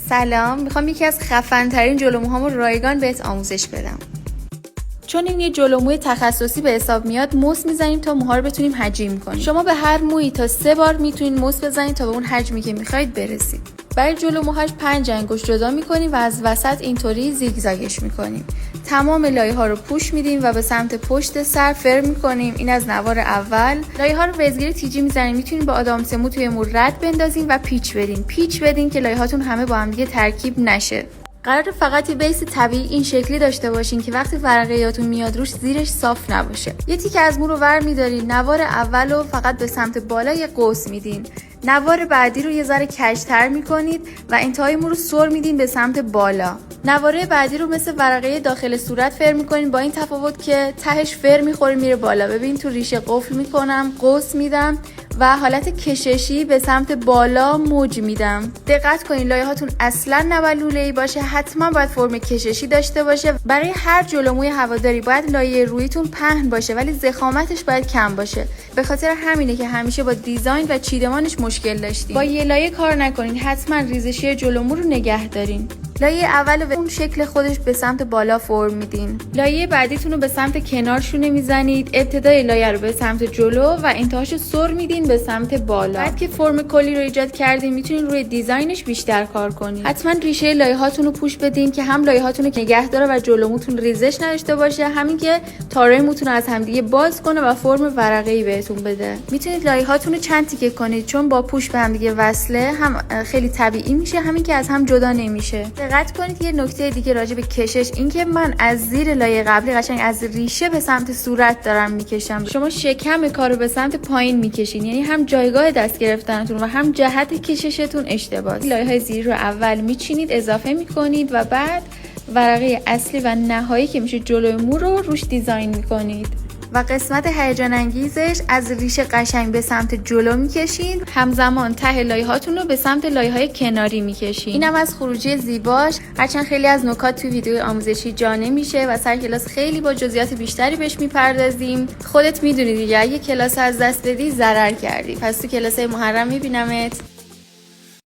سلام، میخوام یکی از خفن‌ترین جلوموهامو رایگان بهت آموزش بدم. چون این یه جلوموی تخصصی به حساب میاد، مس میزنیم تا موها رو بتونیم حجیم کنیم. شما به هر مویی تا 3 بار میتونید مس بزنید تا به اون حجمی که میخواید برسید. برای جلوموهاش 5 انگشت جدا میکنیم و از وسط اینطوری زیگزاگش میکنیم. تمام لایه‌ها رو پوش میدیم و به سمت پشت سر فرم میکنیم. این از نوار اول. لایه‌ها رو وزگیر تیجی میزنیم. میتونید با آدام سمو توی مو رد بندازین و پیچ بدین که لایه‌هاتون همه با هم دیگه ترکیب نشه. قراره فقط یه بیس طبیعی این شکلی داشته باشین که وقتی ورقیاتون میاد روش زیرش صاف نباشه. یه تیکه از مو رو ور میدارین، نوار اول رو فقط به سمت بالا یه قوس میدین. نوار بعدی رو یه ذره کج‌تر میکنید و انتهای مو رو سر میدین به سمت بالا. نواره بعدی رو مثل ورقه داخل صورت فرم میکنین، با این تفاوت که تهش فر میخوره میره بالا. ببین تو ریشه قفل میکنم، قوس میدم و حالت کششی به سمت بالا موج میدم. دقت کنین لایه هاتون اصلا نباید لوله‌ای باشه، حتما باید فرم کششی داشته باشه. برای هر جلوموی هواداری باید لایه رویتون پهن باشه ولی ضخامتش باید کم باشه. به خاطر همینه که همیشه با دیزاین و چیدمانش مشکل داشتیم. با یه لایه کار نکنین، حتما ریزشی جلومو رو نگه دارین. لایه اول رو به اون شکل خودش به سمت بالا فرم میدین. لایه بعدیتون رو به سمت کنار شونه میزنید. ابتدای لایه رو به سمت جلو و انتهاشو سر میدین به سمت بالا. بعد که فرم کلی رو ایجاد کردین میتونین روی دیزاینش بیشتر کار کنین. حتما ریشه لایه هاتون رو پوش بدین که هم لایه هاتون رو نگه داره و جلوموتون ریزش نداشته باشه، همین که تارای موتون رو از همدیگه باز کنه و فرم ورقه‌ای بهتون بده. میتونید لایه هاتون رو چند تیکه کنید، چون با پوش به همدیگه وصله هم خیلی طبیعی میشه، همین که از هم جدا نمیشه. دقت کنید یه نکته دیگه راجع به کشش، این که من از زیر لایه قبلی قشنگ از ریشه به سمت صورت دارم میکشم. شما شکم کارو به سمت پایین میکشین، یعنی هم جایگاه دست گرفتنتون و هم جهت کششتون اشتباهه. لایه‌های زیر رو اول میچینید، اضافه میکنید و بعد ورقه اصلی و نهایی که میشه جلوی مو رو روش دیزاین میکنید. و قسمت هیجان انگیزش از ریشه قشنگ به سمت جلو میکشین، همزمان ته لایه هاتون رو به سمت لایه های کناری میکشین. اینم از خروجی زیباش. هرچند خیلی از نکات تو ویدیو آموزشی جا نمیشه و سر کلاس خیلی با جزئیات بیشتری بهش میپردازیم. خودت میدونی دیگه، اگه کلاس از دست بدی ضرر کردی. پس تو کلاس محرم میبینمت.